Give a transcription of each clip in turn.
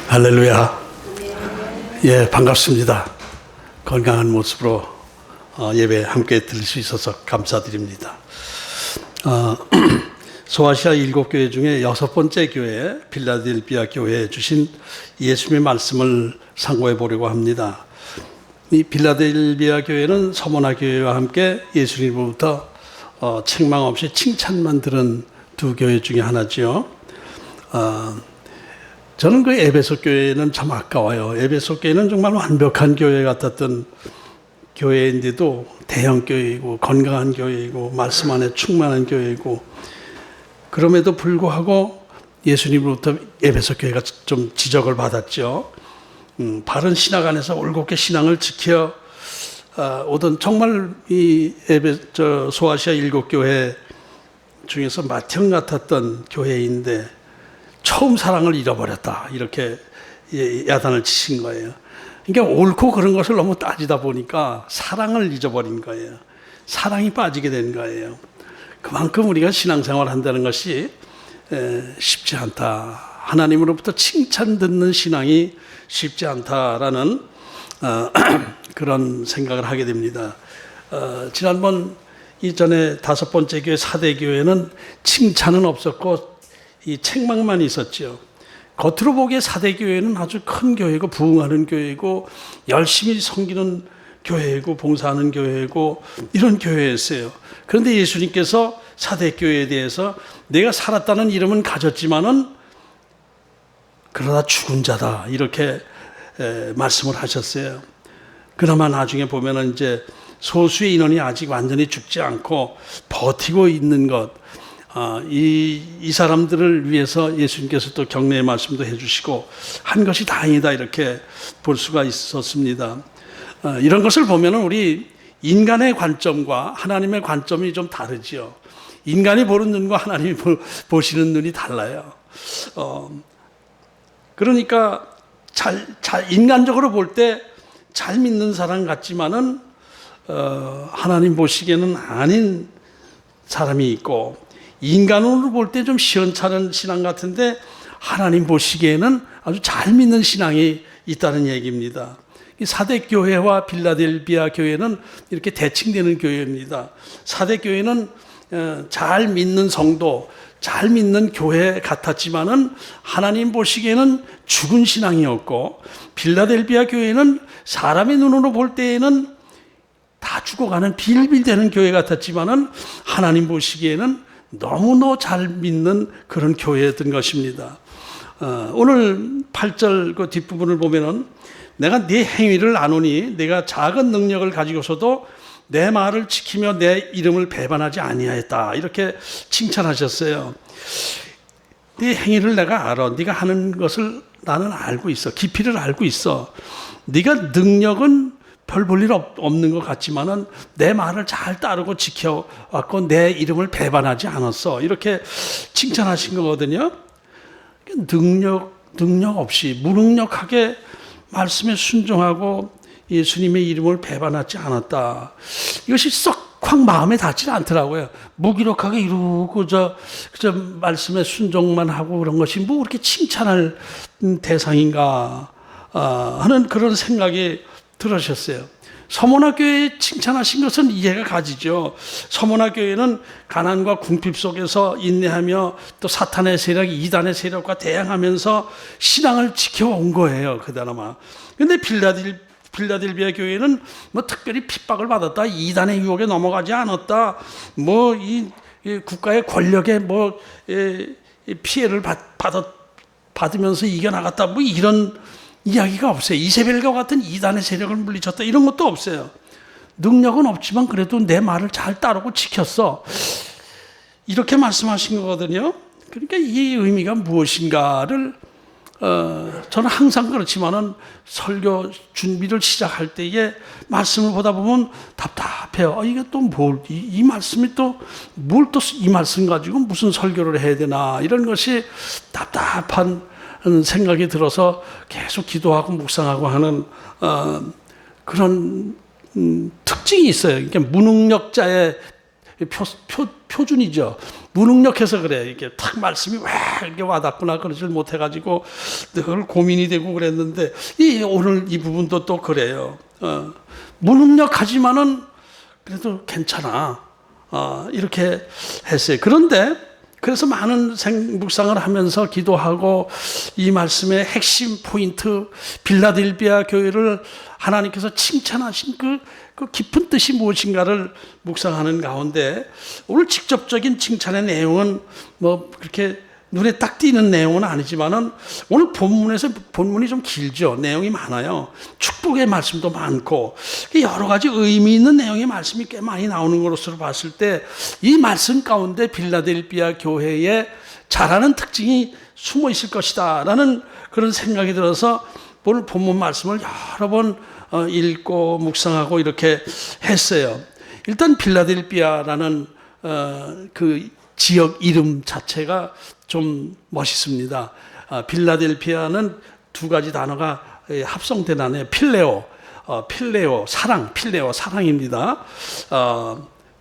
할렐루야. 예, 반갑습니다. 건강한 모습으로 예배 함께 드릴 수 있어서 감사드립니다. 소아시아 7교회 중에 6번째 교회, 필라델피아 교회에 주신 예수님의 말씀을 상고해 보려고 합니다. 이 필라델피아 교회는 서머나 교회와 함께 예수님으로부터 책망 없이 칭찬만 들은 두 교회 중에 하나죠. 저는 그 에베소 교회는 참 아까워요. 에베소 교회는 정말 완벽한 교회 같았던 교회인데도 대형 교회이고 건강한 교회이고 말씀 안에 충만한 교회이고, 그럼에도 불구하고 예수님으로부터 에베소 교회가 좀 지적을 받았죠. 바른 신학 안에서 올곧게 신앙을 지켜 오던 정말 이 소아시아 7교회 중에서 맏형 같았던 교회인데 처음 사랑을 잃어버렸다, 이렇게 야단을 치신 거예요. 그러니까 옳고 그런 것을 너무 따지다 보니까 사랑을 잊어버린 거예요. 사랑이 빠지게 된 거예요. 그만큼 우리가 신앙생활 한다는 것이 쉽지 않다, 하나님으로부터 칭찬 듣는 신앙이 쉽지 않다라는 그런 생각을 하게 됩니다. 지난번 이전에 5번째 교회 사대교회는 칭찬은 없었고 이 책망만 있었죠. 겉으로 보기에 사대교회는 아주 큰 교회고 부흥하는 교회고 열심히 섬기는 교회고 봉사하는 교회고 이런 교회였어요. 그런데 예수님께서 사대교회에 대해서 내가 살았다는 이름은 가졌지만은 그러다 죽은 자다, 이렇게 말씀을 하셨어요. 그나마 나중에 보면은 이제 소수의 인원이 아직 완전히 죽지 않고 버티고 있는 것, 이 사람들을 위해서 예수님께서 또 격려의 말씀도 해주시고 한 것이 다행이다, 이렇게 볼 수가 있었습니다. 이런 것을 보면은 우리 인간의 관점과 하나님의 관점이 좀 다르지요. 인간이 보는 눈과 하나님이 보시는 눈이 달라요. 그러니까 인간적으로 볼 때 잘 믿는 사람 같지만은 하나님 보시기에는 아닌 사람이 있고, 인간으로 볼 때 좀 시원찮은 신앙 같은데 하나님 보시기에는 아주 잘 믿는 신앙이 있다는 얘기입니다. 사대교회와 필라델피아 교회는 이렇게 대칭되는 교회입니다. 사대교회는 잘 믿는 성도, 잘 믿는 교회 같았지만은 하나님 보시기에는 죽은 신앙이었고, 필라델피아 교회는 사람의 눈으로 볼 때에는 다 죽어가는 빌빌대는 교회 같았지만은 하나님 보시기에는 너무너무 잘 믿는 그런 교회였던 것입니다. 오늘 8절 그 뒷부분을 보면은 내가 네 행위를 아노니 내가 작은 능력을 가지고서도 내 말을 지키며 내 이름을 배반하지 아니하였다, 이렇게 칭찬하셨어요. 네 행위를 내가 알아. 네가 하는 것을 나는 알고 있어. 깊이를 알고 있어. 네가 능력은 별 볼 일 없는 것 같지만은 내 말을 잘 따르고 지켜왔고 내 이름을 배반하지 않았어, 이렇게 칭찬하신 거거든요. 능력 없이 무능력하게 말씀에 순종하고 예수님의 이름을 배반하지 않았다. 이것이 썩 확 마음에 닿지 않더라고요. 무기력하게 이러고 저 말씀에 순종만 하고 그런 것이 뭐 그렇게 칭찬할 대상인가 하는 그런 생각이 들으셨어요. 서머나 교회에 칭찬하신 것은 이해가 가지죠. 서머나 교회는 가난과 궁핍 속에서 인내하며 또 사탄의 세력, 이단의 세력과 대항하면서 신앙을 지켜온 거예요, 그나마. 그런데 필라델피아 교회는 뭐 특별히 핍박을 받았다, 이단의 유혹에 넘어가지 않았다, 뭐 이 국가의 권력에 뭐 피해를 받으면서 이겨나갔다, 뭐 이런 이야기가 없어요. 이세벨과 같은 이단의 세력을 물리쳤다, 이런 것도 없어요. 능력은 없지만 그래도 내 말을 잘 따르고 지켰어, 이렇게 말씀하신 거거든요. 그러니까 이 의미가 무엇인가를 저는 항상 그렇지만은 설교 준비를 시작할 때에 말씀을 보다 보면 답답해요. 이게 또 이 말씀이 또 뭘 또 이 말씀 가지고 무슨 설교를 해야 되나, 이런 것이 답답한 생각이 들어서 계속 기도하고 묵상하고 하는 그런 특징이 있어요. 그러니까 무능력자의 표준이죠. 무능력해서 그래. 이게 탁 말씀이 왜 이렇게 와닿구나 그러질 못해가지고 늘 고민이 되고 그랬는데 오늘 이 부분도 또 그래요. 무능력하지만은 그래도 괜찮아. 이렇게 했어요. 그런데 그래서 많은 묵상을 하면서 기도하고 이 말씀의 핵심 포인트 빌라델비아 교회를 하나님께서 칭찬하신 그 깊은 뜻이 무엇인가를 묵상하는 가운데 오늘 직접적인 칭찬의 내용은 뭐 그렇게 눈에 딱 띄는 내용은 아니지만은 오늘 본문이 좀 길죠. 내용이 많아요. 축복의 말씀도 많고 여러 가지 의미 있는 내용의 말씀이 꽤 많이 나오는 것으로 봤을 때 이 말씀 가운데 빌라델비아 교회에 잘하는 특징이 숨어 있을 것이다 라는 그런 생각이 들어서 오늘 본문 말씀을 여러 번 읽고 묵상하고 이렇게 했어요. 일단 빌라델비아라는 그 지역 이름 자체가 좀 멋있습니다. 빌라델피아는 두 가지 단어가 합성된 단어예요. 필레오, 사랑, 필레오, 사랑입니다.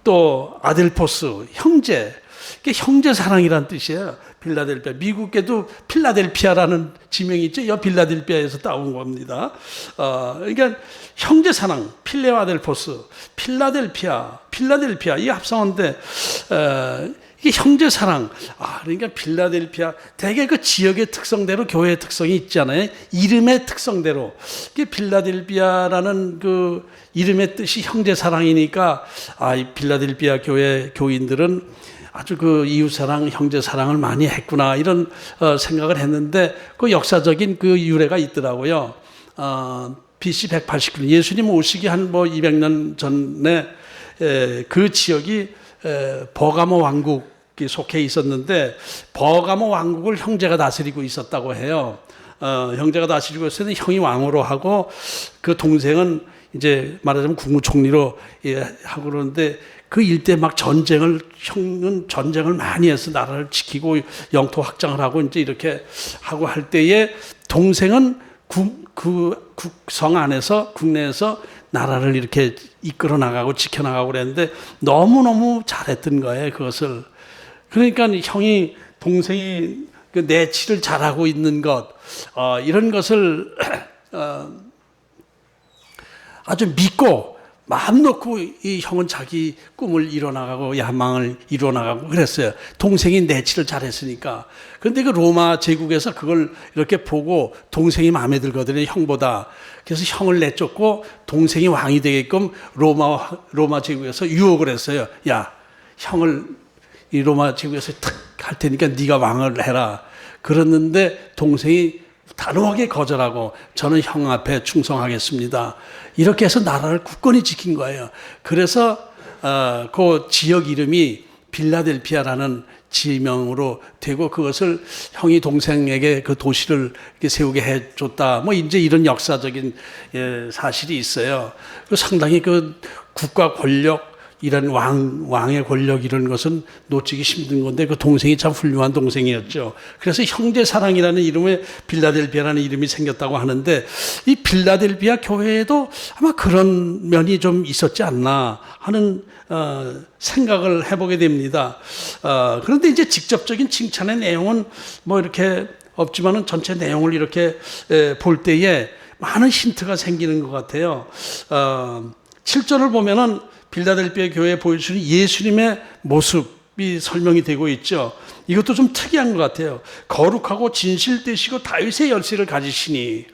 또 아델포스, 형제, 이게 형제 사랑이란 뜻이에요. 빌라델피아. 미국에도 필라델피아라는 지명이 있죠. 여 빌라델피아에서 따온 겁니다. 그러니까 형제 사랑, 필레오 아델포스, 필라델피아 이 합성어인데 이게 형제 사랑. 그러니까 빌라델피아 대개 그 지역의 특성대로 교회의 특성이 있잖아요. 이름의 특성대로. 이게 빌라델피아라는 그 이름의 뜻이 형제 사랑이니까 이 빌라델피아 교회 교인들은 아주 그 이웃 사랑, 형제 사랑을 많이 했구나 이런 생각을 했는데 그 역사적인 그 유래가 있더라고요. BC 189년 예수님 오시기 한 200년 전에 그 지역이 버가모 왕국이 속해 있었는데 버가모 왕국을 형제가 다스리고 있었다고 해요. 형제가 다스리고 있었는데 형이 왕으로 하고 그 동생은 이제 말하자면 국무총리로 하고 그러는데 그 일대 막 형은 전쟁을 많이 해서 나라를 지키고 영토 확장을 하고 이제 이렇게 하고 할 때에 동생은 국성 안에서 국내에서 나라를 이렇게 이끌어 나가고 지켜 나가고 그랬는데 너무너무 잘했던 거예요, 그것을. 그러니까 동생이 그 내치를 잘하고 있는 것, 이런 것을 아주 믿고 마음 놓고 이 형은 자기 꿈을 이뤄나가고 야망을 이뤄나가고 그랬어요. 동생이 내치를 잘했으니까. 그런데 그 로마 제국에서 그걸 이렇게 보고 동생이 마음에 들거든요, 형보다. 그래서 형을 내쫓고 동생이 왕이 되게끔 로마 제국에서 유혹을 했어요. 야, 형을 이 로마 제국에서 탁 할 테니까 네가 왕을 해라. 그랬는데 동생이 단호하게 거절하고 저는 형 앞에 충성하겠습니다. 이렇게 해서 나라를 굳건히 지킨 거예요. 그래서 그 지역 이름이 빌라델피아라는 지명으로 되고 그것을 형이 동생에게 그 도시를 이렇게 세우게 해줬다. 이제 이런 역사적인 사실이 있어요. 상당히 그 국가 권력 이런 왕의 권력 이런 것은 놓치기 힘든 건데 그 동생이 참 훌륭한 동생이었죠. 그래서 형제 사랑이라는 이름에 빌라델비아라는 이름이 생겼다고 하는데 이 빌라델비아 교회에도 아마 그런 면이 좀 있었지 않나 하는 생각을 해보게 됩니다. 그런데 이제 직접적인 칭찬의 내용은 이렇게 없지만은 전체 내용을 이렇게 볼 때에 많은 힌트가 생기는 것 같아요. 7절을 보면은 빌라델비아 교회에 보여주는 예수님의 모습이 설명이 되고 있죠. 이것도 좀 특이한 것 같아요. 거룩하고 진실되시고 다윗의 열쇠를 가지시니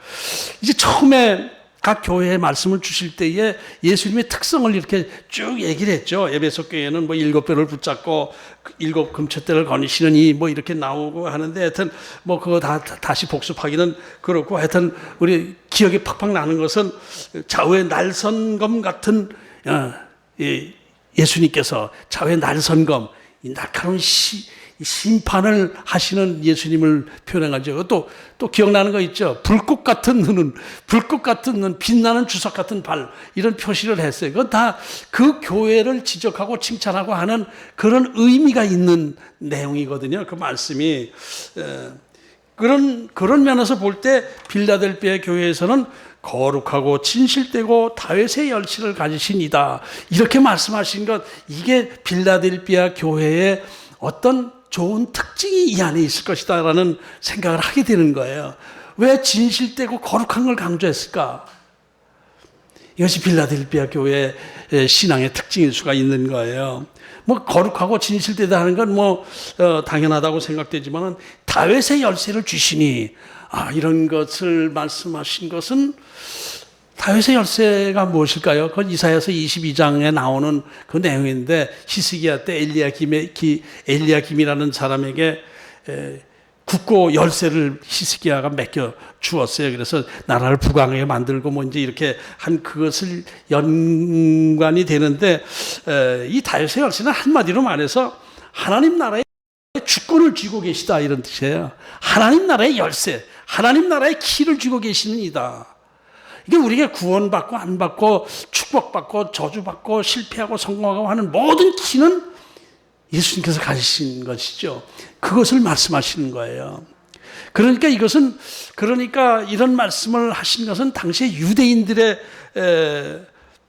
이제 처음에 각 교회에 말씀을 주실 때에 예수님의 특성을 이렇게 쭉 얘기를 했죠. 에베소 교회는 7뼈를 붙잡고 7 금처대를 거니시느니 이렇게 나오고 하는데 하여튼 그거 다시 복습하기는 그렇고 하여튼 우리 기억에 팍팍 나는 것은 좌우의 날선검 같은 예수님께서 좌우의 날선검, 이 날카로운 심판을 하시는 예수님을 표현해가지고 또 기억나는 거 있죠. 불꽃 같은 눈, 빛나는 주석 같은 발 이런 표시를 했어요. 그건 다 그 교회를 지적하고 칭찬하고 하는 그런 의미가 있는 내용이거든요. 그 말씀이 그런 면에서 볼 때 빌라델비아 교회에서는 거룩하고 진실되고 다윗의 열쇠를 가지신 이다. 이렇게 말씀하신 것, 이게 빌라델비아 교회의 어떤 좋은 특징이 이 안에 있을 것이다 라는 생각을 하게 되는 거예요. 왜 진실되고 거룩한 걸 강조했을까? 이것이 빌라델비아 교회의 신앙의 특징일 수가 있는 거예요. 뭐 거룩하고 진실되다 하는 건 당연하다고 생각되지만은 다윗의 열쇠를 주시니, 이런 것을 말씀하신 것은 다윗의 열쇠가 무엇일까요? 그건 이사야서 22장에 나오는 그 내용인데, 히스기야 때 엘리야김이라는 사람에게 국고 열쇠를 히스기야가 맡겨 주었어요. 그래서 나라를 부강하게 만들고 이제 이렇게 한 그것을 연관이 되는데, 이 다윗의 열쇠는 한마디로 말해서 하나님 나라의 주권을 쥐고 계시다, 이런 뜻이에요. 하나님 나라의 열쇠, 하나님 나라의 키를 쥐고 계시는 이다. 이게 우리가 구원받고 안 받고 축복받고 저주받고 실패하고 성공하고 하는 모든 키는 예수님께서 가지신 것이죠. 그것을 말씀하시는 거예요. 그러니까 이런 말씀을 하신 것은 당시에 유대인들의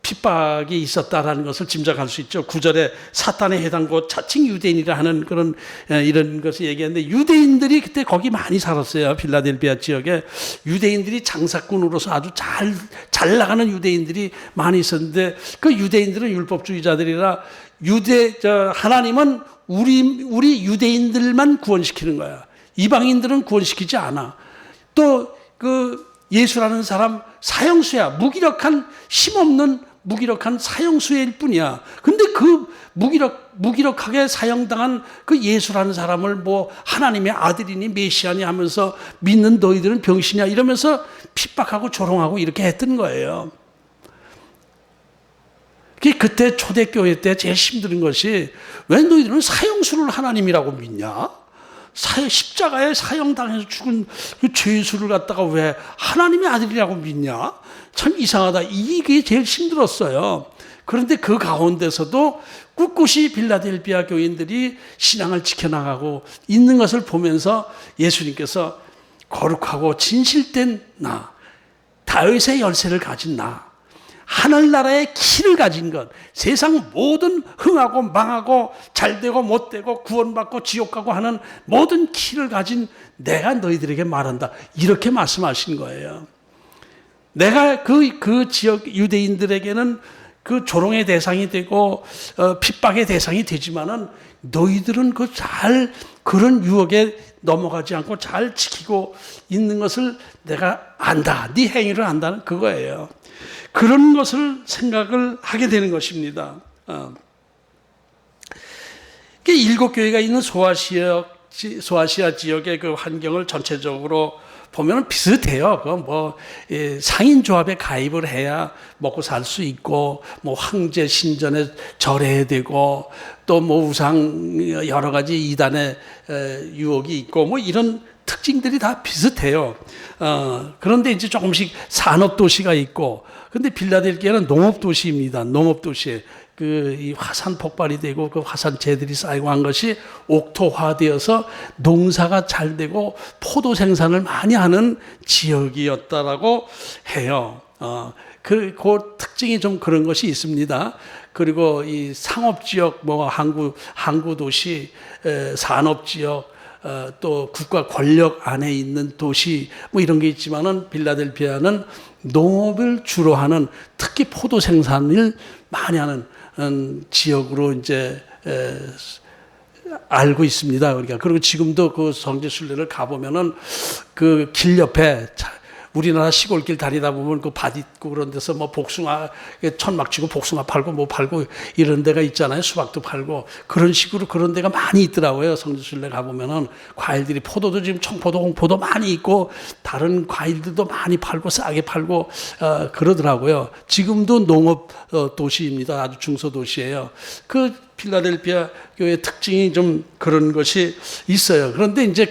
핍박이 있었다라는 것을 짐작할 수 있죠. 9절에 사탄의 해당고 자칭 유대인이라 하는 이런 것을 얘기하는데, 유대인들이 그때 거기 많이 살았어요. 빌라델비아 지역에 유대인들이 장사꾼으로서 아주 잘 나가는 유대인들이 많이 있었는데, 그 유대인들은 율법주의자들이라 하나님은 우리 유대인들만 구원시키는 거야. 이방인들은 구원시키지 않아. 또 예수라는 사람 사형수야. 무기력한 힘없는 무기력한 사형수일 뿐이야. 근데 그 무기력하게 사형당한 그 예수라는 사람을 하나님의 아들이니 메시아니 하면서 믿는 너희들은 병신이야 이러면서 핍박하고 조롱하고 이렇게 했던 거예요. 그때 초대교회 때 제일 힘든 것이, 왜 너희들은 사형수를 하나님이라고 믿냐? 십자가에 사형당해서 죽은 그 죄수를 갖다가 왜 하나님의 아들이라고 믿냐? 참 이상하다. 이게 제일 힘들었어요. 그런데 그 가운데서도 꿋꿋이 빌라델비아 교인들이 신앙을 지켜나가고 있는 것을 보면서 예수님께서 거룩하고 진실된 나, 다윗의 열쇠를 가진 나, 하늘나라의 키를 가진 것, 세상 모든 흥하고 망하고 잘되고 못되고 구원받고 지옥 가고 하는 모든 키를 가진 내가 너희들에게 말한다, 이렇게 말씀하신 거예요. 내가 그 지역 유대인들에게는 그 조롱의 대상이 되고 핍박의 대상이 되지만은, 너희들은 그런 유혹에 넘어가지 않고 잘 지키고 있는 것을 내가 안다. 네 행위를 안다는 그거예요. 그런 것을 생각을 하게 되는 것입니다. 일곱 교회가 있는 소아시아 지역의 그 환경을 전체적으로 보면 비슷해요. 상인조합에 가입을 해야 먹고 살 수 있고, 황제 신전에 절해야 되고, 또 우상 여러 가지 이단의 유혹이 있고, 이런 특징들이 다 비슷해요. 그런데 이제 조금씩 산업도시가 있고, 근데 빌라델비아는 농업도시입니다. 농업도시에 이 화산 폭발이 되고 그 화산재들이 쌓이고 한 것이 옥토화되어서 농사가 잘 되고 포도 생산을 많이 하는 지역이었다라고 해요. 그 특징이 좀 그런 것이 있습니다. 그리고 이 상업지역, 항구도시, 산업지역, 또 국가 권력 안에 있는 도시, 이런 게 있지만은, 빌라델비아는 농업을 주로 하는, 특히 포도 생산을 많이 하는 지역으로 이제 알고 있습니다. 그리고 지금도 그 성지순례를 가보면은 그 길 옆에, 우리나라 시골길 다니다 보면 그 밭 있고 그런 데서 복숭아, 천막 치고 복숭아 팔고 팔고 이런 데가 있잖아요. 수박도 팔고. 그런 식으로 그런 데가 많이 있더라고요. 성지순례 가보면은 과일들이, 포도도 지금 청포도, 홍포도 많이 있고, 다른 과일들도 많이 팔고 싸게 팔고, 그러더라고요. 지금도 농업 도시입니다. 아주 중소도시예요. 그 필라델피아 교회 특징이 좀 그런 것이 있어요. 그런데 이제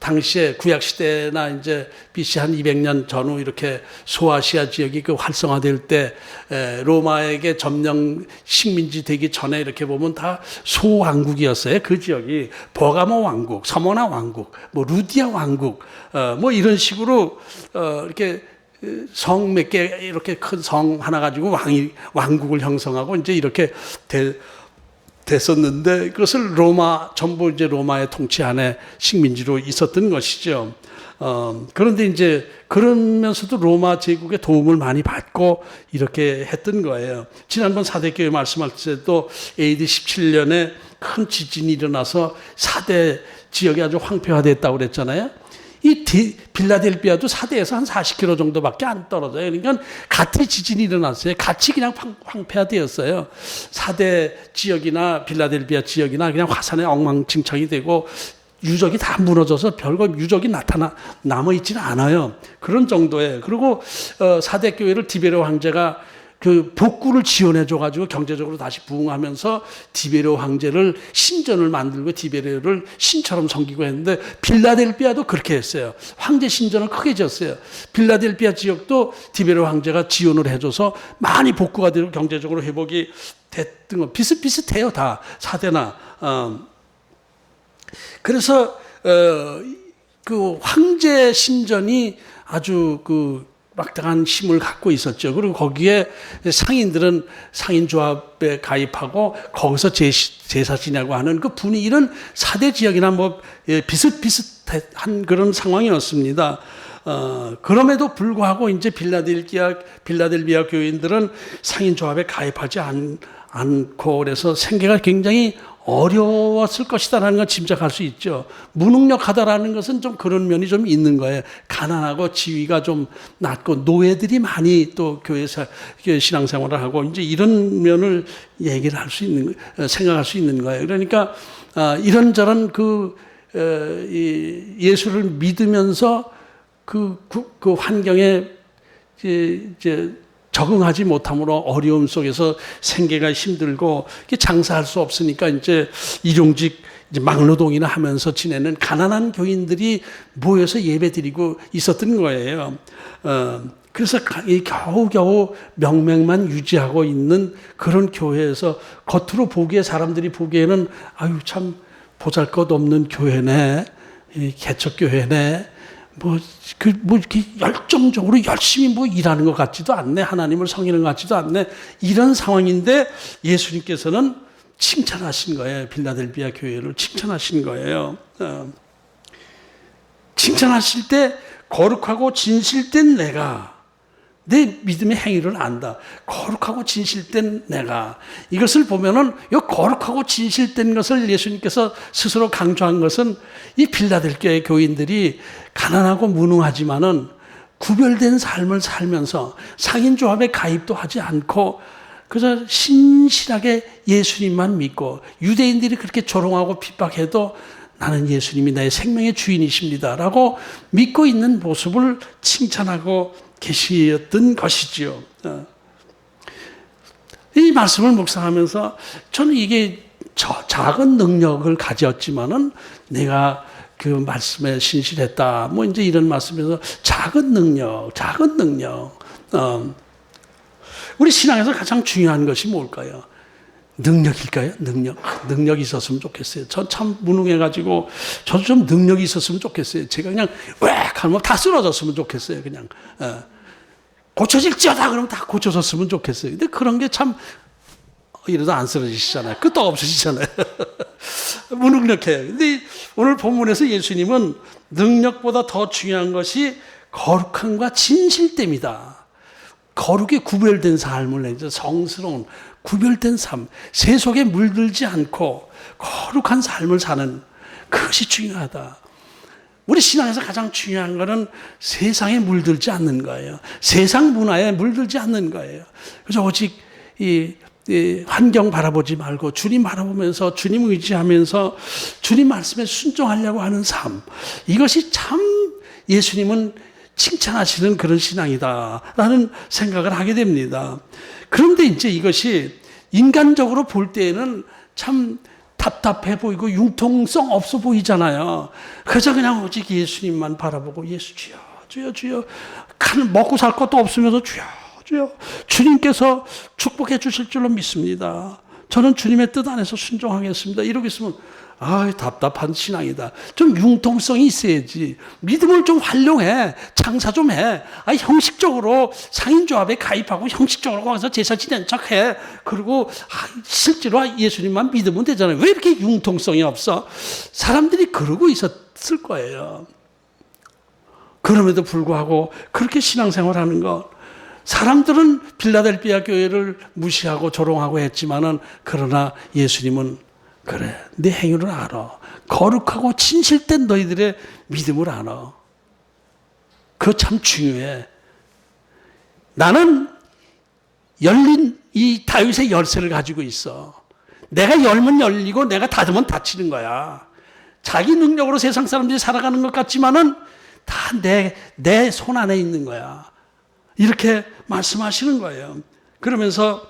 당시에 구약 시대나 이제 BC 한 200년 전후 이렇게 소아시아 지역이 그 활성화될 때 로마에게 점령 식민지 되기 전에 이렇게 보면 다 소왕국이었어요. 그 지역이 버가모 왕국, 서머나 왕국, 뭐 루디아 왕국, 뭐 이런 식으로 이렇게 성 몇 개 이렇게 큰 성 하나 가지고 왕국을 형성하고 이제 이렇게 됐었는데 그것을 전부 이제 로마의 통치 안에 식민지로 있었던 것이죠. 그런데 이제 그러면서도 로마 제국의 도움을 많이 받고 이렇게 했던 거예요. 지난번 사대교회 말씀할 때도 AD 17년에 큰 지진이 일어나서 사대 지역이 아주 황폐화됐다고 그랬잖아요. 이 빌라델비아도 사대에서 한 40km 정도밖에 안 떨어져요. 그러니까 같이 지진이 일어났어요. 같이 그냥 황폐화되었어요. 사대 지역이나 빌라델비아 지역이나 그냥 화산에 엉망진창이 되고 유적이 다 무너져서 별거 유적이 남아있지는 않아요. 그런 정도에. 그리고 사대 교회를 디베르 황제가 그 복구를 지원해줘가지고 경제적으로 다시 부흥하면서 디베르 황제를 신전을 만들고 디베르를 신처럼 섬기고 했는데 빌라델비아도 그렇게 했어요. 황제 신전을 크게 지었어요. 빌라델비아 지역도 디베르 황제가 지원을 해줘서 많이 복구가 되고 경제적으로 회복이 됐던 거 비슷비슷해요. 다 사대나. 그래서 그 황제 신전이 아주 그 막강한 힘을 갖고 있었죠. 그리고 거기에 상인들은 상인조합에 가입하고 거기서 제사 지내고 하는 그 분위기 이런 사대 지역이나 뭐 비슷비슷한 그런 상황이었습니다. 그럼에도 불구하고 이제 빌라델비아 교인들은 상인조합에 가입하지 않고 그래서 생계가 굉장히 어려웠을 것이다라는 걸 짐작할 수 있죠. 무능력하다라는 것은 좀 그런 면이 좀 있는 거예요. 가난하고 지위가 좀 낮고 노예들이 많이 또 교회에서 신앙생활을 하고 이제 이런 면을 얘기를 할 수 있는 생각할 수 있는 거예요. 그러니까 이런저런 예수를 믿으면서 그 환경에 이제 적응하지 못함으로 어려움 속에서 생계가 힘들고 장사할 수 없으니까 이제 일용직 이제 막노동이나 하면서 지내는 가난한 교인들이 모여서 예배드리고 있었던 거예요. 그래서 겨우겨우 명맥만 유지하고 있는 그런 교회에서 겉으로 보기에 사람들이 보기에는 아유 참 보잘것없는 교회네, 개척교회네. 이렇게 열정적으로 열심히 일하는 것 같지도 않네. 하나님을 섬기는 것 같지도 않네. 이런 상황인데 예수님께서는 칭찬하신 거예요. 빌라델비아 교회를 칭찬하신 거예요. 칭찬하실 때 거룩하고 진실된 내가 내 믿음의 행위를 안다. 거룩하고 진실된 내가. 이것을 보면은 이 거룩하고 진실된 것을 예수님께서 스스로 강조한 것은 이 빌라델비아의 교인들이 가난하고 무능하지만은 구별된 삶을 살면서 상인조합에 가입도 하지 않고 그래서 신실하게 예수님만 믿고 유대인들이 그렇게 조롱하고 핍박해도 나는 예수님이 나의 생명의 주인이십니다. 라고 믿고 있는 모습을 칭찬하고 계시었던 것이지요. 이 말씀을 묵상하면서 저는 이게 작은 능력을 가졌지만은 내가 그 말씀에 신실했다. 뭐 이제 이런 말씀에서 작은 능력. 우리 신앙에서 가장 중요한 것이 뭘까요? 능력일까요? 능력이 있었으면 좋겠어요. 저 참 무능해가지고 저도 좀 능력이 있었으면 좋겠어요. 제가 그냥 하면 다 쓰러졌으면 좋겠어요. 그냥 고쳐질지어다 그러면 다 고쳐졌으면 좋겠어요. 근데 그런 게 참 이러다 안 쓰러지시잖아요. 끄떡 없으시잖아요. 무능력해요. 근데 오늘 본문에서 예수님은 능력보다 더 중요한 것이 거룩함과 진실됨이다. 거룩에 구별된 삶을 내죠. 성스러운 구별된 삶, 세속에 물들지 않고 거룩한 삶을 사는 그것이 중요하다. 우리 신앙에서 가장 중요한 것은 세상에 물들지 않는 거예요. 세상 문화에 물들지 않는 거예요. 그래서 오직 이 환경 바라보지 말고 주님 바라보면서 주님 의지하면서 주님 말씀에 순종하려고 하는 삶. 이것이 참 예수님은 칭찬하시는 그런 신앙이다라는 생각을 하게 됩니다. 그런데 이제 이것이 인간적으로 볼 때에는 참 답답해 보이고 융통성 없어 보이잖아요. 그저 그냥 오직 예수님만 바라보고 예수 주여 주여 주여, 먹고 살 것도 없으면서 주여 주여, 주님께서 축복해 주실 줄로 믿습니다. 저는 주님의 뜻 안에서 순종하겠습니다. 이러고 있으면 답답한 신앙이다. 좀 융통성이 있어야지. 믿음을 좀 활용해. 장사 좀 해. 형식적으로 상인조합에 가입하고 형식적으로 거기서 제사 지낸 척해. 그리고 실제로 예수님만 믿으면 되잖아요. 왜 이렇게 융통성이 없어? 사람들이 그러고 있었을 거예요. 그럼에도 불구하고 그렇게 신앙생활하는 것, 사람들은 빌라델비아 교회를 무시하고 조롱하고 했지만은, 그러나 예수님은 그래, 내 행위를 알아. 거룩하고 진실된 너희들의 믿음을 알아. 그거 참 중요해. 나는 열린 이 다윗의 열쇠를 가지고 있어. 내가 열면 열리고 내가 닫으면 닫히는 거야. 자기 능력으로 세상 사람들이 살아가는 것 같지만은 다 내 손 안에 있는 거야. 이렇게 말씀하시는 거예요. 그러면서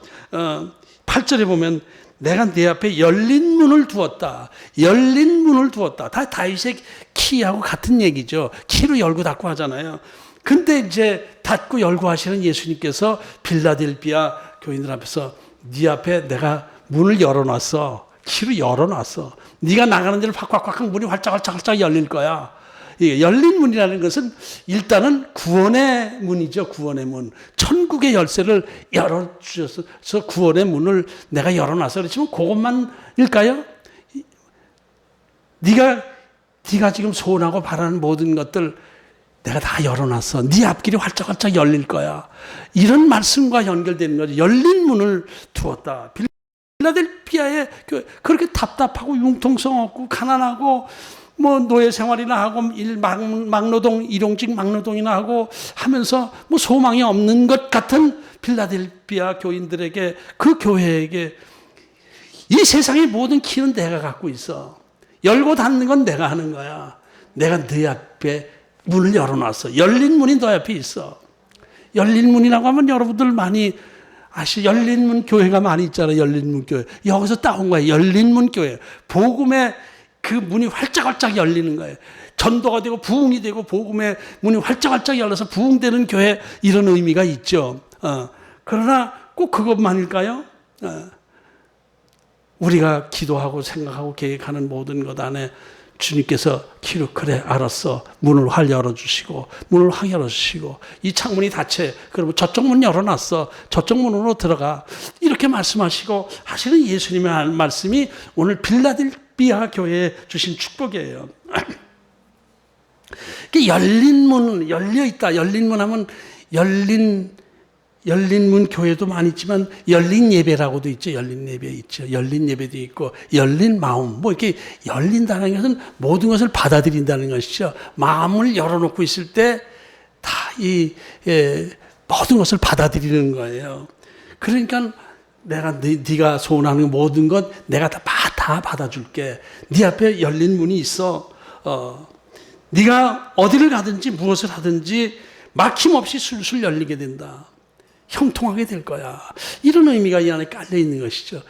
8절에 보면 내가 네 앞에 열린 문을 두었다. 열린 문을 두었다. 다 다윗의 키하고 같은 얘기죠. 키로 열고 닫고 하잖아요. 근데 이제 닫고 열고 하시는 예수님께서 빌라델비아 교인들 앞에서 네 앞에 내가 문을 열어놨어. 키로 열어놨어. 네가 나가는 데를 팍팍팍 문이 활짝활짝 열릴 거야. 열린 문이라는 것은 일단은 구원의 문이죠. 구원의 문. 천국의 열쇠를 열어주셔서 구원의 문을 내가 열어놔서 그렇지만 그것만일까요? 네가 지금 소원하고 바라는 모든 것들 내가 다 열어놨어. 네 앞길이 활짝활짝 열릴 거야. 이런 말씀과 연결되는 거죠. 열린 문을 두었다. 빌라델비아에 그렇게 답답하고 융통성 없고 가난하고 노예 생활이나 하고 막노동, 일용직 막노동이나 하고 하면서 소망이 없는 것 같은 빌라델비아 교인들에게, 그 교회에게 이 세상의 모든 키는 내가 갖고 있어. 열고 닫는 건 내가 하는 거야. 내가 네 앞에 문을 열어놨어. 열린 문이 너 앞에 있어. 열린 문이라고 하면 여러분들 많이 열린 문 교회가 많이 있잖아요. 열린 문 교회. 여기서 따온 거예요. 열린 문 교회. 복음의 그 문이 활짝활짝 열리는 거예요. 전도가 되고 부흥이 되고 복음의 문이 활짝활짝 열려서 부흥되는 교회, 이런 의미가 있죠. 그러나 꼭 그것만일까요? 우리가 기도하고 생각하고 계획하는 모든 것 안에 주님께서 그래 알았어. 문을 활 열어주시고 문을 확 열어주시고 이 창문이 닫혀. 그러면 저쪽 문 열어놨어. 저쪽 문으로 들어가. 이렇게 말씀하시고 하시는 예수님의 말씀이 오늘 빌라델비아 교회에 주신 축복이에요. 열린 문, 열려있다. 열린 문 하면 열린 문 교회도 많이 있지만 열린 예배라고도 있죠. 열린 예배 있죠. 열린 예배도 있고 열린 마음. 이렇게 열린다는 것은 모든 것을 받아들인다는 것이죠. 마음을 열어놓고 있을 때 다 모든 것을 받아들이는 거예요. 그러니까 내가 네가 소원하는 모든 것 내가 다 받아줄게. 네 앞에 열린 문이 있어. 네가 어디를 가든지 무엇을 하든지 막힘없이 술술 열리게 된다. 형통하게 될 거야. 이런 의미가 이 안에 깔려 있는 것이죠.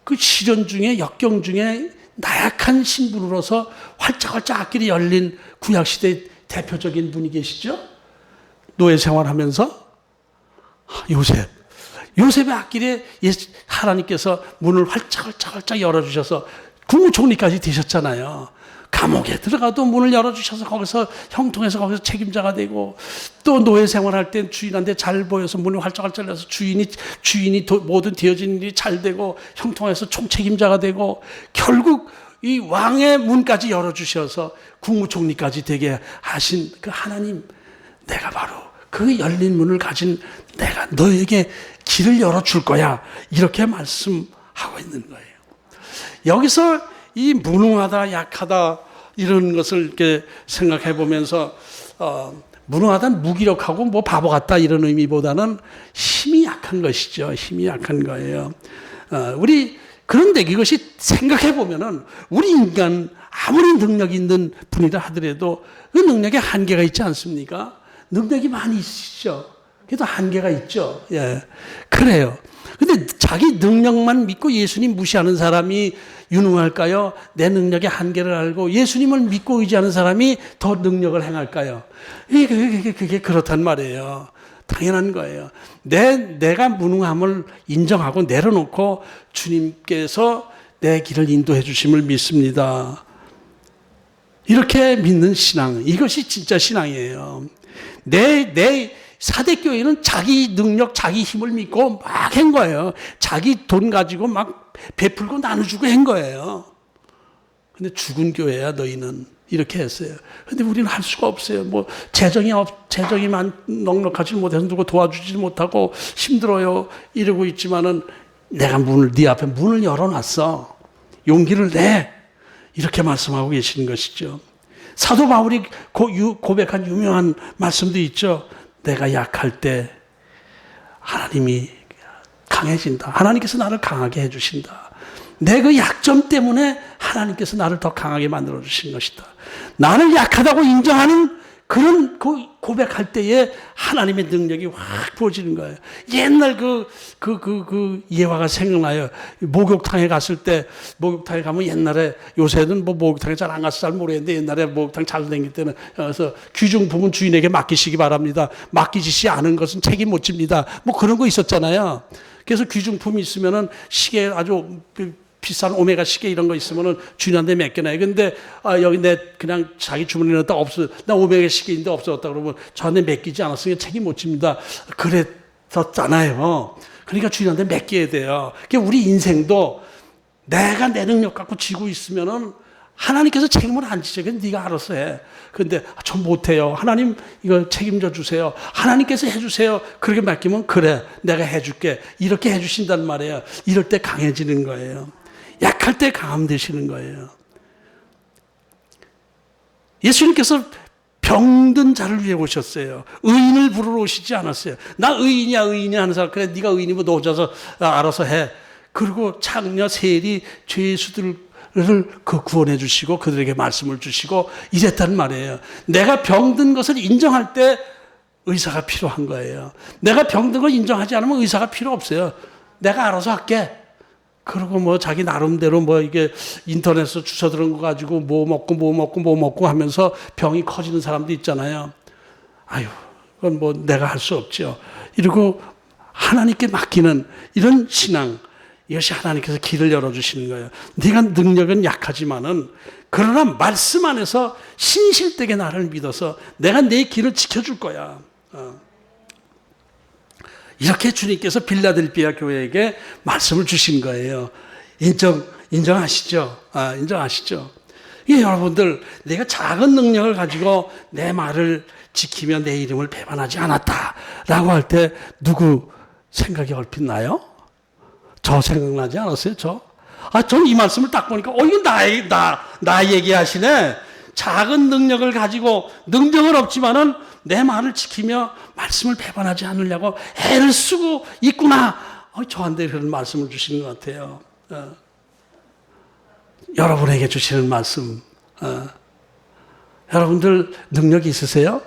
그 시련 중에, 역경 중에 나약한 신분으로서 활짝활짝 앞길이 열린 구약시대 대표적인 분이 계시죠? 노예 생활하면서 요셉의 앞길에 하나님께서 문을 활짝활짝 열어주셔서 국무총리까지 되셨잖아요. 감옥에 들어가도 문을 열어주셔서 거기서 형통해서 거기서 책임자가 되고, 또 노예 생활할 때 주인한테 잘 보여서 문을 활짝활짝 열어서 주인이 모든 되어진 일이 잘 되고 형통해서 총책임자가 되고, 결국 이 왕의 문까지 열어주셔서 국무총리까지 되게 하신 그 하나님, 내가 바로 그 열린 문을 가진 내가 너에게 길을 열어줄 거야. 이렇게 말씀하고 있는 거예요. 여기서 이 무능하다, 약하다 이런 것을 이렇게 생각해 보면서 무능하다는 무기력하고 바보 같다 이런 의미보다는 힘이 약한 것이죠. 힘이 약한 거예요. 그런데 이것이 생각해 보면은 우리 인간 아무리 능력이 있는 분이라 하더라도 그 능력에 한계가 있지 않습니까? 능력이 많이 있으시죠. 그래도 한계가 있죠. 예, 그래요. 근데 자기 능력만 믿고 예수님 무시하는 사람이 유능할까요? 내 능력의 한계를 알고 예수님을 믿고 의지하는 사람이 더 능력을 행할까요? 그게 그렇단 말이에요. 당연한 거예요. 내가 무능함을 인정하고 내려놓고 주님께서 내 길을 인도해 주심을 믿습니다. 이렇게 믿는 신앙, 이것이 진짜 신앙이에요. 내 사대교회는 자기 능력, 자기 힘을 믿고 막 한 거예요. 자기 돈 가지고 막 베풀고 나눠주고 한 거예요. 근데 죽은 교회야, 너희는. 이렇게 했어요. 근데 우리는 할 수가 없어요. 뭐, 재정이 넉넉하지 못해서 누구 도와주지 못하고 힘들어요. 이러고 있지만은 내가 네 앞에 문을 열어놨어. 용기를 내. 이렇게 말씀하고 계시는 것이죠. 사도 바울이 고백한 유명한 말씀도 있죠. 내가 약할 때 하나님이 강해진다. 하나님께서 나를 강하게 해주신다. 내 그 약점 때문에 하나님께서 나를 더 강하게 만들어 주신 것이다. 나를 약하다고 인정하는 그런 고백할 때에 하나님의 능력이 확 부어지는 거예요. 옛날 그 예화가 생각나요. 목욕탕에 갔을 때, 목욕탕에 가면 옛날에, 요새는 뭐 목욕탕에 잘 안 가서 잘 모르겠는데 옛날에 목욕탕 잘 다닐 때는, 그래서 귀중품은 주인에게 맡기시기 바랍니다. 맡기시지 않은 것은 책임 못 집니다. 뭐 그런 거 있었잖아요. 그래서 귀중품이 있으면은 시계 아주 비싼 오메가 시계 이런 거 있으면은 주인한테 맡겨놔요. 근데 여기 내 그냥 자기 주머니에 넣었다 없어. 나 오메가 시계인데 없어졌다 그러면 저한테 맡기지 않았으니까 책임 못 집니다. 그랬었잖아요. 그러니까 주인한테 맡겨야 돼요. 그러니까 우리 인생도 내가 내 능력 갖고 지고 있으면은 하나님께서 책임을 안 지죠. 그건 네가 알아서 해. 근데 저 못해요. 하나님 이거 책임져 주세요. 하나님께서 해주세요. 그렇게 맡기면 그래 내가 해줄게. 이렇게 해주신단 말이에요. 이럴 때 강해지는 거예요. 약할 때 강함 되시는 거예요. 예수님께서 병든 자를 위해 오셨어요. 의인을 부르러 오시지 않았어요. 나 의인이야 하는 사람. 그래 네가 의인이면 너 혼자서 알아서 해. 그리고 창녀 세리 죄수들을 구원해 주시고 그들에게 말씀을 주시고 이랬단 말이에요. 내가 병든 것을 인정할 때 의사가 필요한 거예요. 내가 병든 걸 인정하지 않으면 의사가 필요 없어요. 내가 알아서 할게. 그리고 뭐 자기 나름대로 뭐 이게 인터넷에서 주워 들은 거 가지고 뭐 먹고 하면서 병이 커지는 사람도 있잖아요. 아유, 그건 뭐 내가 할 수 없죠. 이러고 하나님께 맡기는 이런 신앙, 이것이 하나님께서 길을 열어주시는 거예요. 네가 능력은 약하지만은 그러나 말씀 안에서 신실되게 나를 믿어서 내가 내 길을 지켜줄 거야. 이렇게 주님께서 빌라델비아 교회에게 말씀을 주신 거예요. 인정하시죠? 인정하시죠? 이게 여러분들, 내가 작은 능력을 가지고 내 말을 지키며 내 이름을 배반하지 않았다라고 할 때 누구 생각이 얼핏 나요? 저 생각나지 않았어요? 저는 이 말씀을 딱 보니까, 이거 나 얘기하시네. 작은 능력을 가지고, 능력은 없지만은 내 말을 지키며 말씀을 배반하지 않으려고 애를 쓰고 있구나. 저한테 그런 말씀을 주시는 것 같아요. 여러분에게 주시는 말씀. 여러분들 능력이 있으세요?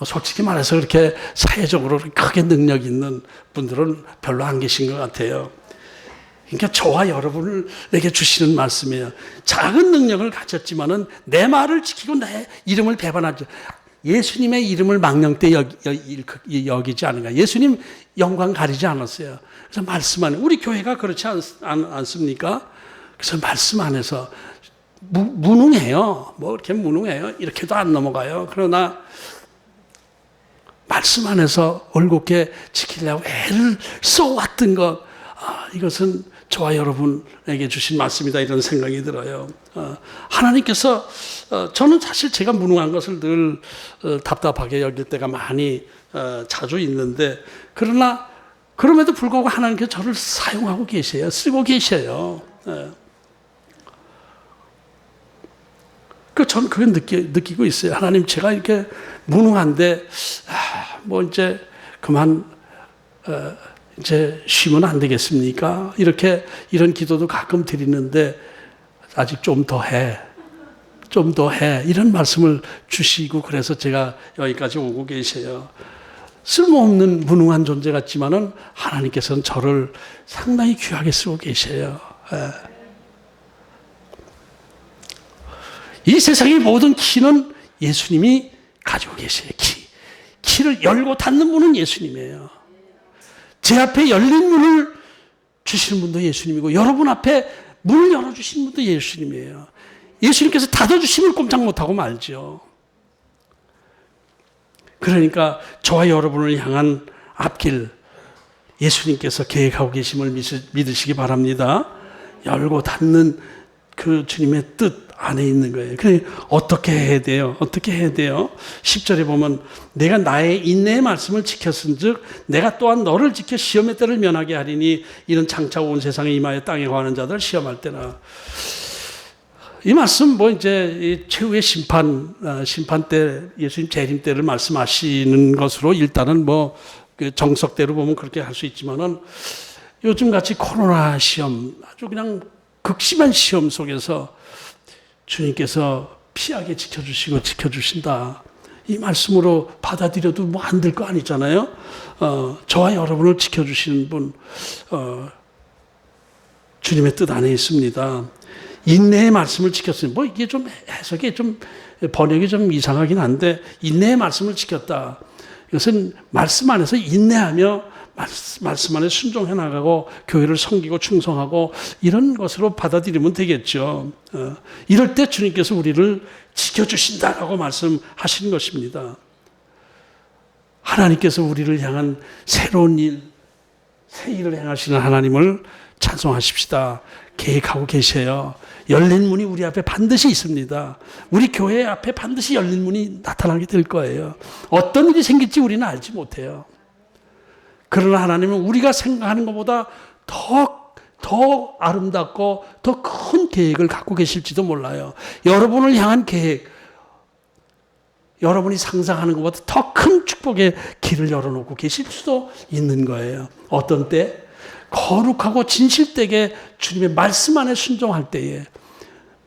솔직히 말해서 그렇게 사회적으로 크게 능력 있는 분들은 별로 안 계신 것 같아요. 그러니까 저와 여러분에게 주시는 말씀이에요. 작은 능력을 가졌지만은 내 말을 지키고 내 이름을 배반하죠. 예수님의 이름을 망령되 여기지 않은가. 예수님 영광 가리지 않았어요. 그래서 말씀 안에, 우리 교회가 그렇지 않습니까? 그래서 말씀 안에서 무능해요. 뭐 이렇게 무능해요. 이렇게도 안 넘어가요. 그러나 말씀 안에서 올곧게 지키려고 애를 써왔던 것, 이것은 저와 여러분에게 주신 말씀이다, 이런 생각이 들어요. 하나님께서, 저는 사실 제가 무능한 것을 늘 답답하게 여길 때가 많이 자주 있는데, 그러나 그럼에도 불구하고 하나님께서 저를 사용하고 계세요. 쓰고 계셔요. 저는 그걸 느끼고 있어요. 하나님, 제가 이렇게 무능한데, 뭐 이제 그만 이제 쉬면 안 되겠습니까? 이런 기도도 가끔 드리는데, 아직 좀 더 해. 이런 말씀을 주시고, 그래서 제가 여기까지 오고 계세요. 쓸모없는 무능한 존재 같지만은 하나님께서는 저를 상당히 귀하게 쓰고 계셔요. 이 세상의 모든 키는 예수님이 가지고 계세요. 키를 열고 닫는 분은 예수님이에요. 제 앞에 열린 문을 주시는 분도 예수님이고 여러분 앞에 문을 열어주시는 분도 예수님이에요. 예수님께서 닫아주심을 꼼짝 못하고 말죠. 그러니까 저와 여러분을 향한 앞길 예수님께서 계획하고 계심을 믿으시기 바랍니다. 열고 닫는 그 주님의 뜻 안에 있는 거예요. 그러니까 어떻게 해야 돼요? 어떻게 해야 돼요? 10절에 보면 내가 나의 인내의 말씀을 지켰은즉 내가 또한 너를 지켜 시험의 때를 면하게 하리니 이는 장차 온 세상에 임하여 땅에 거하는 자들 시험할 때나. 이 말씀 이제 최후의 심판 때 예수님 재림 때를 말씀하시는 것으로 일단은 그 정석대로 보면 그렇게 할 수 있지만은 요즘 같이 코로나 시험 아주 그냥 극심한 시험 속에서 주님께서 피하게 지켜주신다. 이 말씀으로 받아들여도 안 될 거 아니잖아요. 저와 여러분을 지켜주시는 분, 주님의 뜻 안에 있습니다. 인내의 말씀을 지켰어요. 이게 좀 해석이 좀 번역이 좀 이상하긴 한데 인내의 말씀을 지켰다. 이것은 말씀 안에서 인내하며 말씀 안에 순종해 나가고 교회를 섬기고 충성하고 이런 것으로 받아들이면 되겠죠. 이럴 때 주님께서 우리를 지켜주신다라고 말씀하시는 것입니다. 하나님께서 우리를 향한 새로운 일, 새 일을 행하시는 하나님을 찬송하십시다. 계획하고 계셔요. 열린 문이 우리 앞에 반드시 있습니다. 우리 교회 앞에 반드시 열린 문이 나타나게 될 거예요. 어떤 일이 생길지 우리는 알지 못해요. 그러나 하나님은 우리가 생각하는 것보다 더 아름답고 더 큰 계획을 갖고 계실지도 몰라요. 여러분을 향한 계획, 여러분이 상상하는 것보다 더 큰 축복의 길을 열어놓고 계실 수도 있는 거예요. 어떤 때? 거룩하고 진실되게 주님의 말씀 안에 순종할 때에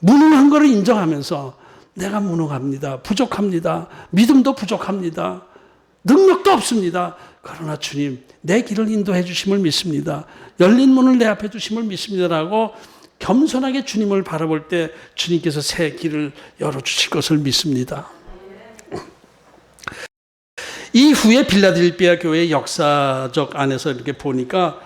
무능한 것을 인정하면서 내가 무능합니다. 부족합니다. 믿음도 부족합니다. 능력도 없습니다. 그러나 주님 내 길을 인도해 주심을 믿습니다. 열린 문을 내 앞에 두심을 믿습니다라고 겸손하게 주님을 바라볼 때 주님께서 새 길을 열어주실 것을 믿습니다. 이후에 빌라델피아 교회의 역사적 안에서 이렇게 보니까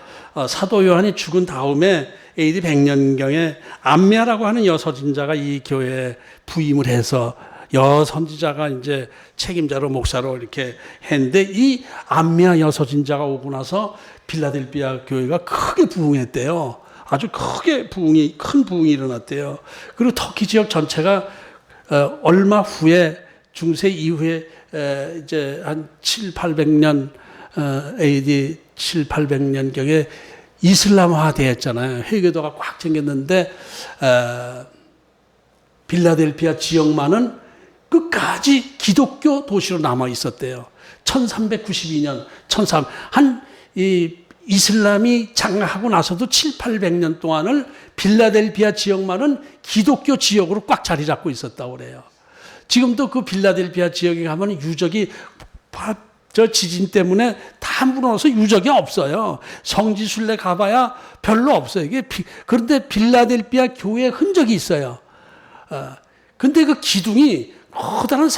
사도 요한이 죽은 다음에 AD 100년경에 암미아라고 하는 여선지자가 이 교회에 부임을 해서 여선지자가 이제 책임자로 목사로 이렇게 했는데 이 암미아 여선지자가 오고 나서 빌라델피아 교회가 크게 부흥했대요. 아주 큰 부흥이 일어났대요. 그리고 터키 지역 전체가 얼마 후에 중세 이후에 이제 한 700~800년 AD 700~800년경에 이슬람화 되었잖아요. 회교도가 꽉 챙겼는데 빌라델피아 지역만은 끝까지 기독교 도시로 남아 있었대요. 1392년, 이슬람이 장악하고 나서도 700~800년 동안을 빌라델피아 지역만은 기독교 지역으로 꽉 자리 잡고 있었다고 그래요. 지금도 그 빌라델피아 지역에 가면 유적이 저 지진 때문에 다 무너져서 유적이 없어요. 성지순례 가봐야 별로 없어요. 그런데 빌라델피아 교회의 흔적이 있어요. 근데 그 기둥이 커다란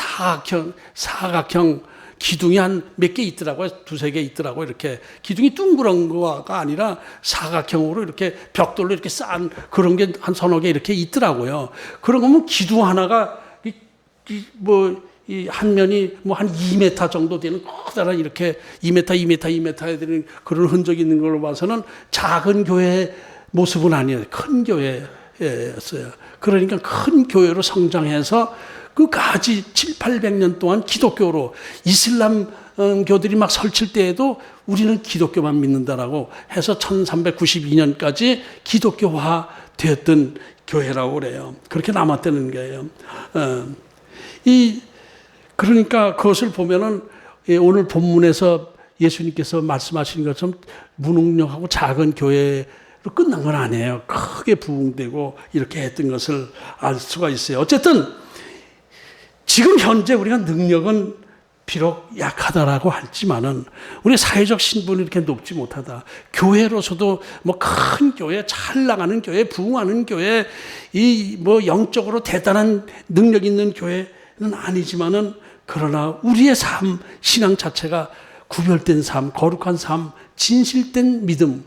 사각형 기둥이 한 몇 개 있더라고요. 2~3개 있더라고요. 이렇게 기둥이 둥그런 거가 아니라 사각형으로 이렇게 벽돌로 이렇게 쌓은 그런 게 한 서너 개 이렇게 있더라고요. 그런 거면 기둥 하나가 이 한 면이 한 2m 정도 되는 커다란 이렇게 2m 되는 그런 흔적이 있는 걸로 봐서는 작은 교회의 모습은 아니에요. 큰 교회였어요. 그러니까 큰 교회로 성장해서 끝까지 700~800년 동안 기독교로 이슬람 교들이 막 설칠 때에도 우리는 기독교만 믿는다라고 해서 1392년까지 기독교화 되었던 교회라고 그래요. 그렇게 남았다는 거예요. 그러니까 그것을 보면은 오늘 본문에서 예수님께서 말씀하신 것처럼 무능력하고 작은 교회로 끝난 건 아니에요. 크게 부흥되고 이렇게 했던 것을 알 수가 있어요. 어쨌든 지금 현재 우리가 능력은 비록 약하다라고 했지만은 우리 사회적 신분이 이렇게 높지 못하다. 교회로서도 뭐 큰 교회, 잘 나가는 교회, 부흥하는 교회, 이 뭐 영적으로 대단한 능력 있는 교회는 아니지만은 그러나 우리의 삶, 신앙 자체가 구별된 삶, 거룩한 삶, 진실된 믿음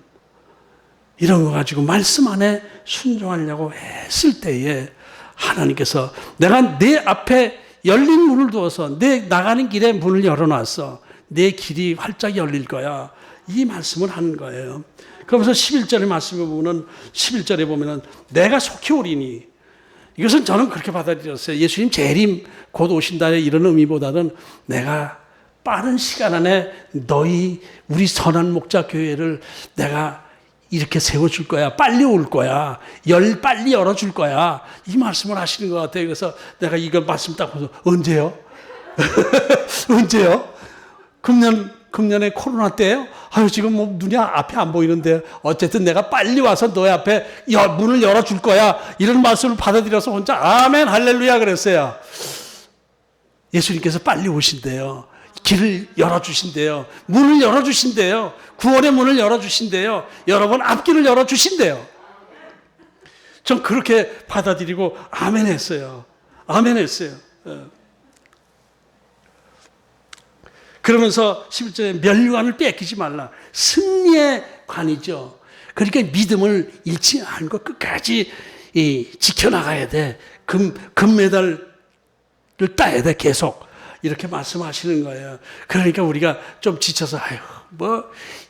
이런 거 가지고 말씀 안에 순종하려고 했을 때에 하나님께서 내가 내 앞에 열린 문을 두어서 내 나가는 길에 문을 열어놨어. 내 길이 활짝 열릴 거야. 이 말씀을 하는 거예요. 그러면서 11절의 말씀을 보면 11절에 보면은 내가 속히 오리니 이것은 저는 그렇게 받아들였어요. 예수님 재림 곧 오신다의 이런 의미보다는 내가 빠른 시간 안에 너희 우리 선한 목자 교회를 내가 이렇게 세워줄 거야. 빨리 올 거야. 빨리 열어줄 거야. 이 말씀을 하시는 것 같아요. 그래서 내가 이거 말씀 딱 보면서 언제요? 언제요? 금년에 코로나 때요? 아유, 지금 뭐 눈이 앞에 안 보이는데 어쨌든 내가 빨리 와서 너희 앞에 문을 열어줄 거야. 이런 말씀을 받아들여서 혼자 아멘 할렐루야 그랬어요. 예수님께서 빨리 오신대요. 길을 열어주신대요. 문을 열어주신대요. 구원의 문을 열어주신대요. 여러분 앞길을 열어주신대요. 전 그렇게 받아들이고 아멘 했어요. 아멘 했어요. 그러면서 11절에 멸관을 뺏기지 말라. 승리의 관이죠. 그러니까 믿음을 잃지 않고 끝까지 지켜나가야 돼. 금메달을 따야 돼. 계속. 이렇게 말씀하시는 거예요. 그러니까 우리가 좀 지쳐서 아유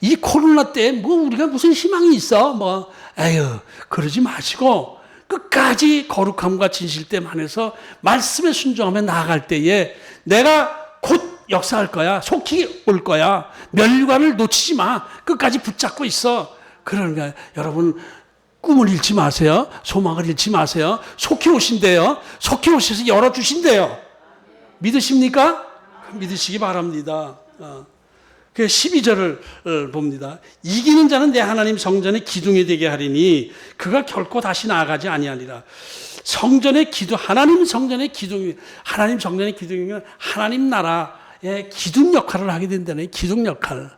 이 코로나 때 우리가 무슨 희망이 있어? 아유 그러지 마시고 끝까지 거룩함과 진실됨 안에서 말씀에 순종하며 나아갈 때에 내가 곧 역사할 거야. 속히 올 거야. 멸관을 놓치지 마. 끝까지 붙잡고 있어. 그러니까 여러분 꿈을 잃지 마세요. 소망을 잃지 마세요. 속히 오신대요. 속히 오셔서 열어주신대요. 믿으십니까? 믿으시기 바랍니다. 그 12절을 봅니다. 이기는 자는 내 하나님 성전의 기둥이 되게 하리니 그가 결코 다시 나아가지 아니하리라. 성전의 기둥, 하나님 성전의 기둥이, 하나님 성전의 기둥이면 하나님 나라의 기둥 역할을 하게 된다는 기둥 역할을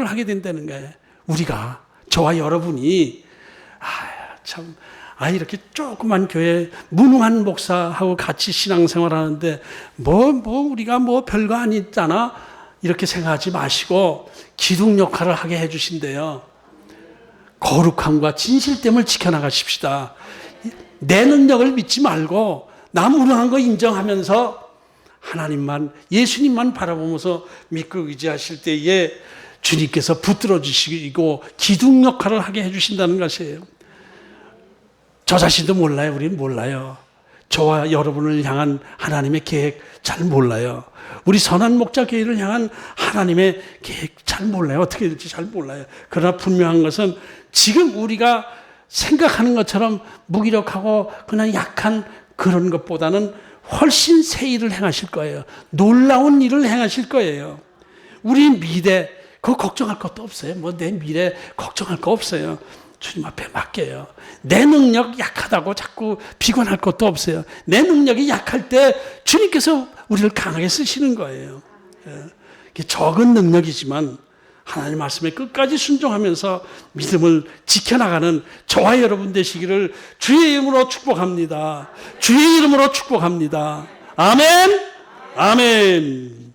하게 된다는 거예요. 우리가, 저와 여러분이, 이렇게 조그만 교회, 무능한 목사하고 같이 신앙생활 하는데, 우리가 별거 아니잖아? 이렇게 생각하지 마시고, 기둥 역할을 하게 해주신대요. 거룩함과 진실됨을 지켜나가십시다. 내 능력을 믿지 말고, 나 무능한 거 인정하면서, 하나님만, 예수님만 바라보면서 믿고 의지하실 때에 주님께서 붙들어 주시고, 기둥 역할을 하게 해주신다는 것이에요. 저 자신도 몰라요. 우리는 몰라요. 저와 여러분을 향한 하나님의 계획 잘 몰라요. 우리 선한 목자 교회를 향한 하나님의 계획 잘 몰라요. 어떻게 될지 잘 몰라요. 그러나 분명한 것은 지금 우리가 생각하는 것처럼 무기력하고 그냥 약한 그런 것보다는 훨씬 새 일을 행하실 거예요. 놀라운 일을 행하실 거예요. 우리 미래 그거 걱정할 것도 없어요. 내 미래 걱정할 거 없어요. 주님 앞에 맡겨요. 내 능력 약하다고 자꾸 비관할 것도 없어요. 내 능력이 약할 때 주님께서 우리를 강하게 쓰시는 거예요. 적은 능력이지만 하나님 말씀에 끝까지 순종하면서 믿음을 지켜나가는 저와 여러분 되시기를 주의 이름으로 축복합니다. 주의 이름으로 축복합니다. 아멘. 아멘.